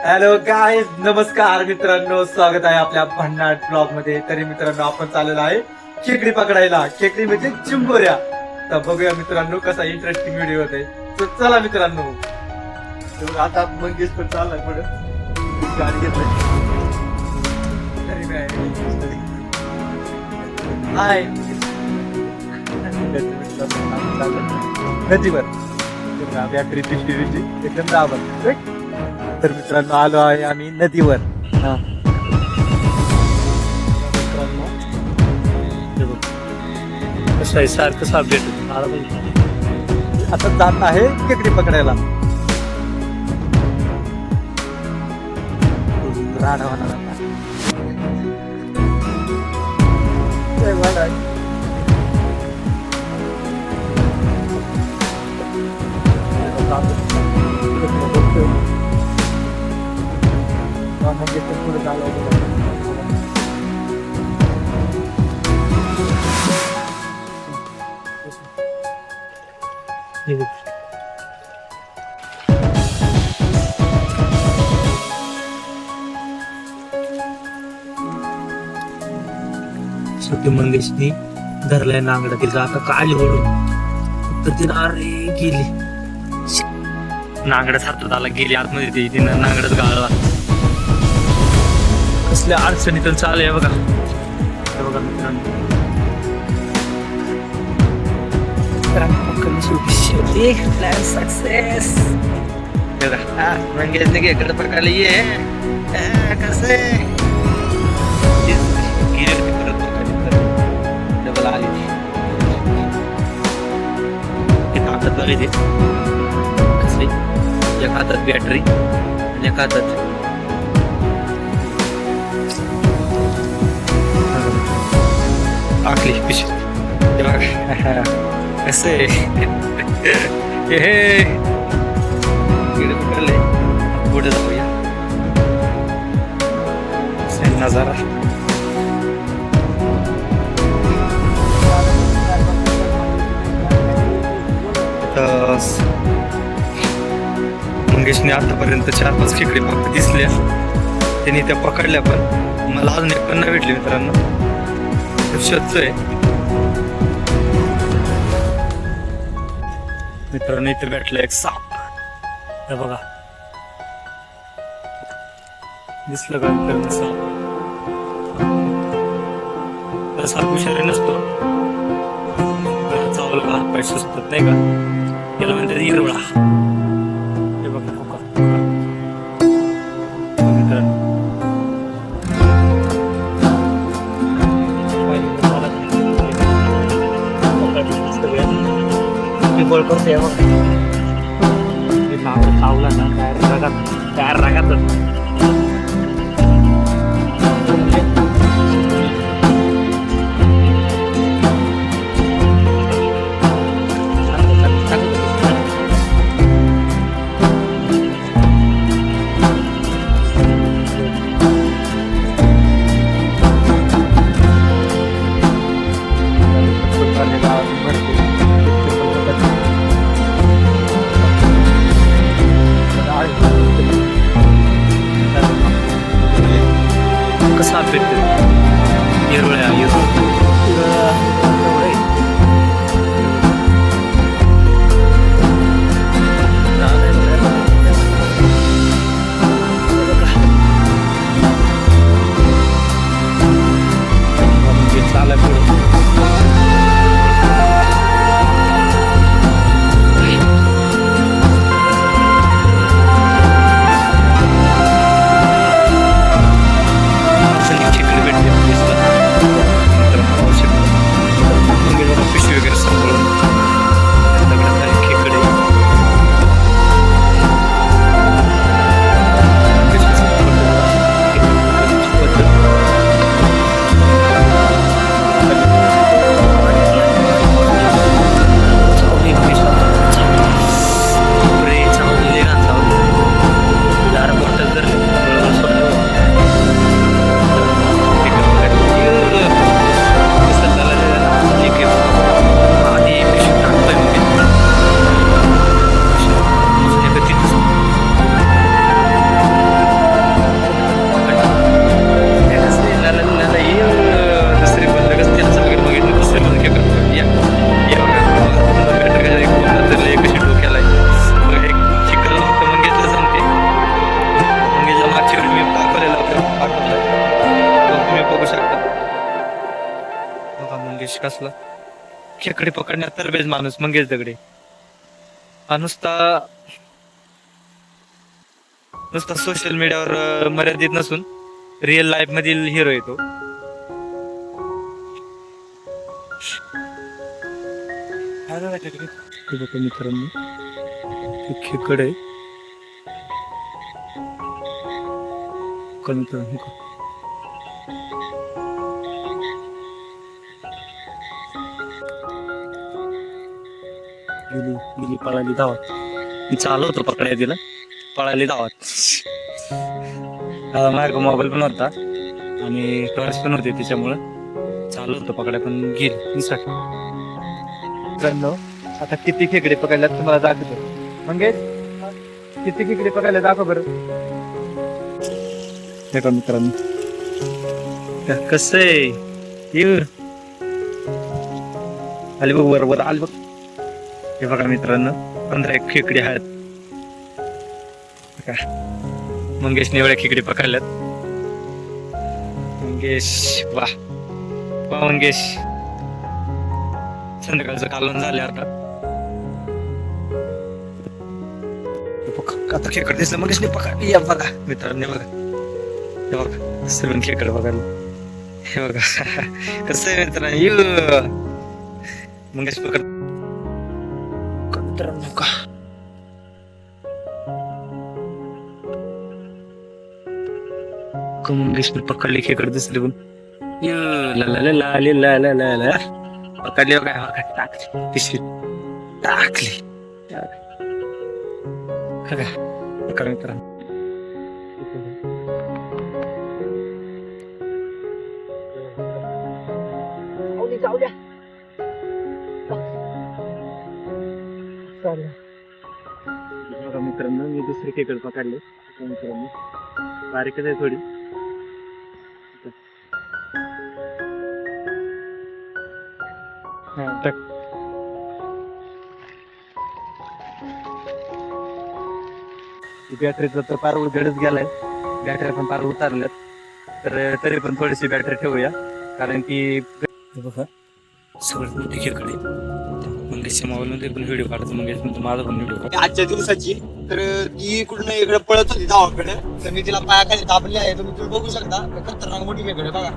Hello काय नमस्कार मित्रांनो, स्वागत आहे आपल्या भन्नाट ब्लॉग मध्ये. तरी मित्रांनो आपण चाललेलो आहे खेकडी पकडायला. खेकडी म्हणजे चिंबोऱ्या. तर बघूया मित्रांनो कसा इंटरेस्टिंग व्हिडिओ होते. तर चला मित्रांनो. तर आता मंगेश पण चाललाय पुढे गाडी घेतलाय. हाय नदीवर बॅटरी दिसली एकदम दाबत. तर मित्रांनो आलो आहे आम्ही नदीवर. कसं आहे सारखं साप भेटत आता जात आहे खेकडी पकडायला. राडा होणार आता. पुढे चालू सुट्टी मंगेशनी धरलाय नांगडा तिचा आता काळी ओढून तर तिनं अरे गेली नांगड्याच हातात आला गेली आतमध्ये ती तिनं नांगडच गाळला. कसल्या अडचणीतून चालू आहे बघा. हे बघा मित्रांनो प्लॅन सक्सेस. मंगेशने खेकडे पकडायला ये कसे डबल आली ताकद बघायची कसली. एक हातात बॅटरी आणि एक हातात आखली पिशवी. कसे हे पुढे जाऊया नजारा. मंगेशने आतापर्यंत 4-5 खेकडे फक्त दिसल्या. त्यांनी त्या पकडल्या पण मला अजून एक पण नाही भेटली मित्रांनो. शोधतोय मित्रांनो. इथे भेटलं एक साप. हे बघा दिसलं का मित्रांनो साप. तर साप विषारी नसतो. चावल का हात पाय सुचतात नाही का. याला म्हणतात हिरवळा. हे बघा खोका मित्रांनो. गोल करते चावला ना काय रागात कसा भेटते हिरवळ्या चालय पुढे. खेकडे भेटते कसला खेकडे पकडण्यात तरबेज माणूस मंगेश दगडे. हा नुसता सोशल मीडियावर मर्यादित नसून रिअल लाईफ मधील हिरो येतो. मित्रांनो खेकड आहे. गेली पळाली धावत. मी चालवतो पकडाय तिला, पळाली धावत. माझ्या मोबाईल पण होता आणि टॉर्च पण होते, त्याच्यामुळं चालवतो पकडाय, पण गेली मित्रांनो आता किती खेकडे पकडल्यात तुम्हाला दाखवतो. मंगेश किती खेकडे पकडले दाखव बरं. मित्रांनो कसं आहे आली बघ बरोबर आली बघ. हे बघा मित्रांनो 15 खेकडे आहेत. मंगेशने एवढ्या खेकडे पकडल्यात. मंगेश वा वा मंगेश. संध्याकाळचं कालवण झालं आता. आता खेकड दिसलं मंगेशने पकड. या बघा मित्रांनो, बघा हे बघा सगळं खेकड बघायला. हे बघा कसं आहे मित्रांनो. मंगेश पकड मित्रांनो का मंगेश पकडले खेकड दिसले पण पकडले काय टाकली पिशवी टाकली. मित्रांनो मित्रांनो मी दुसरी खेकड पकडले. मित्रांनो बारीकच आहे थोडी. बॅटरीचा तर पार उलगडच गेलाय. बॅटरी पण पार उतारल्यात, तर तरी पण थोडीशी बॅटरी ठेवूया, कारण की बघा सगळं मोठी खेकडे. मंगेशच्या मोबाईल मध्ये पण व्हिडिओ काढतो. मंगेश म्हणतो माझा पण व्हिडिओ काढ. आजच्या दिवसाची तर ती इकडून इकडे पळत होती धावाकडे, तर मी तिला पायाखाली दाबली आहे. तुम्ही बघू शकता खतरनाक मोठी खेकडे बघा.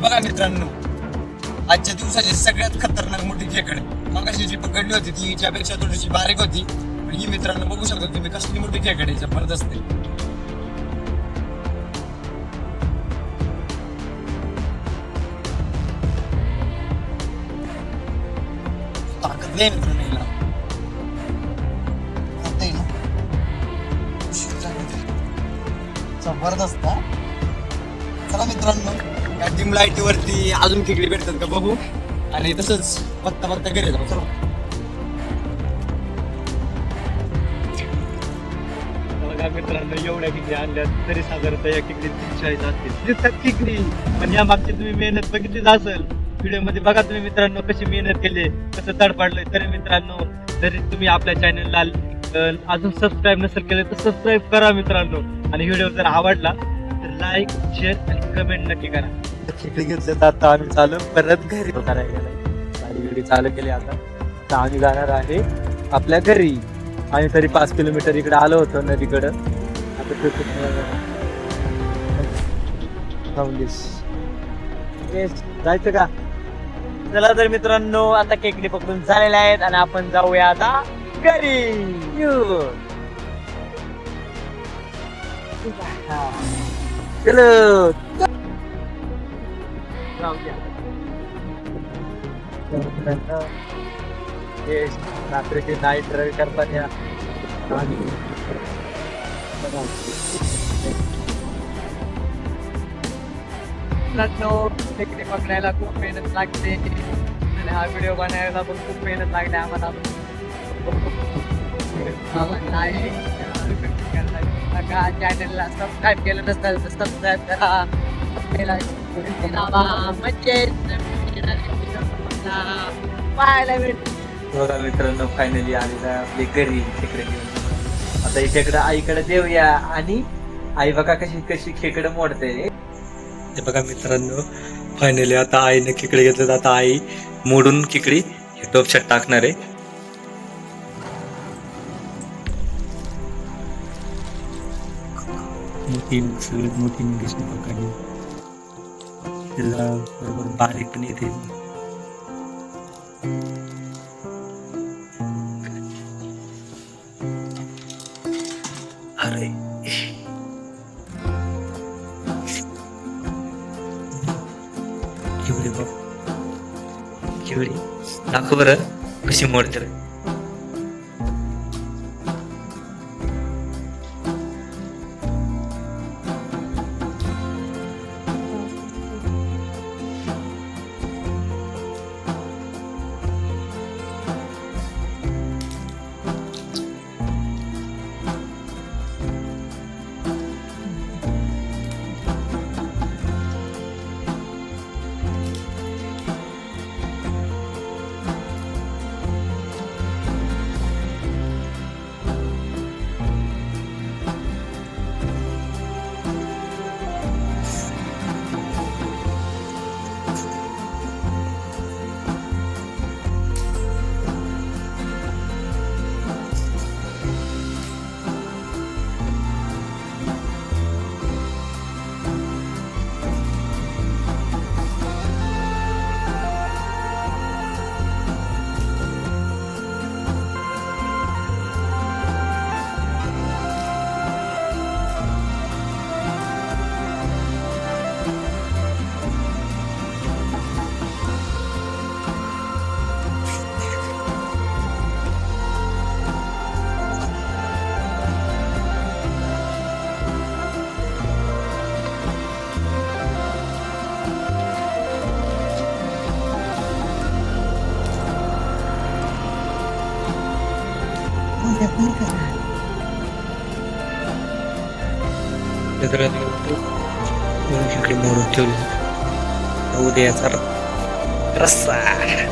बघा मित्रांनो आजच्या दिवसाची सगळ्यात खतरनाक मोठी खेकडे. मगाशी जी पकडली होती ती हिच्यापेक्षा थोडीशी बारीक होती, पण ही मित्रांनो बघू शकता तुम्ही कसली मोठी खेकडे जबरदस्त आहे. ताकद नाही मित्रांनो हिला. जबरदस्त. चला मित्रांनो या डिम लाईट वरती अजून खेकडे भेटतात का बघू, आणि तसंच बघता बघता घरी जाऊ. चला बघा मित्रांनो एवढ्या खेकडी आणल्या तरी साधारणतः या खेकडी 340 असतील. खेकडी पण या मागची तुम्ही मेहनत बघितलीच असेल. व्हिडिओ मध्ये बघा तुम्ही मित्रांनो कशी मेहनत केली, कसं तडपाडलंय. तरी मित्रांनो जरी तुम्ही आपल्या चॅनलला अजून सबस्क्राईब नसेल केलं तर सबस्क्राईब करा मित्रांनो, आणि व्हिडिओ जर आवडला तर लाईक शेअर आणि कमेंट नक्की करा. खेकडी घेतले तर आता आम्ही चालू परत घरी करायला गेलो. गाडी चालू केली. आता आम्ही जाणार आहे आपल्या घरी. आम्ही तरी 5 किलोमीटर इकडे आलो होतो नदीकडं. आता जायचं का. चला तर मित्रांनो आता खेकडी पकडून झालेल्या आहेत आणि आपण जाऊया आता घरी. चलो रात्रीची नाईट ड्राईव्ह करताना खेकडे पकडायला खूप मेहनत लागते आणि हा व्हिडिओ बनायला पण खूप मेहनत लागते आम्हाला. चॅनलला सबस्क्राईब केलं नसतं तर सबस्क्राईब करा. पाहायला भेट. बघा मित्रांनो फायनली आलेला आपले घरी खेकडे घेऊन. आता इकडे आईकडे देऊया आणि आई बघा कशी कशी खेकडे मोडते. हे बघा मित्रांनो फायनली आता आईने खेकडे घेतले. आता आई मोडून खेकडी टोपशात टाकणार आहे. मोठी सगळ्यात मोठी निघेशी पकडली. त्याला बरोबर बारीक पण येते. अरे केवढी बघ केवढी दाखव बरं कशी मोडते रे. खेकडी मोडून ठेवली. उद्याचा रस्सा.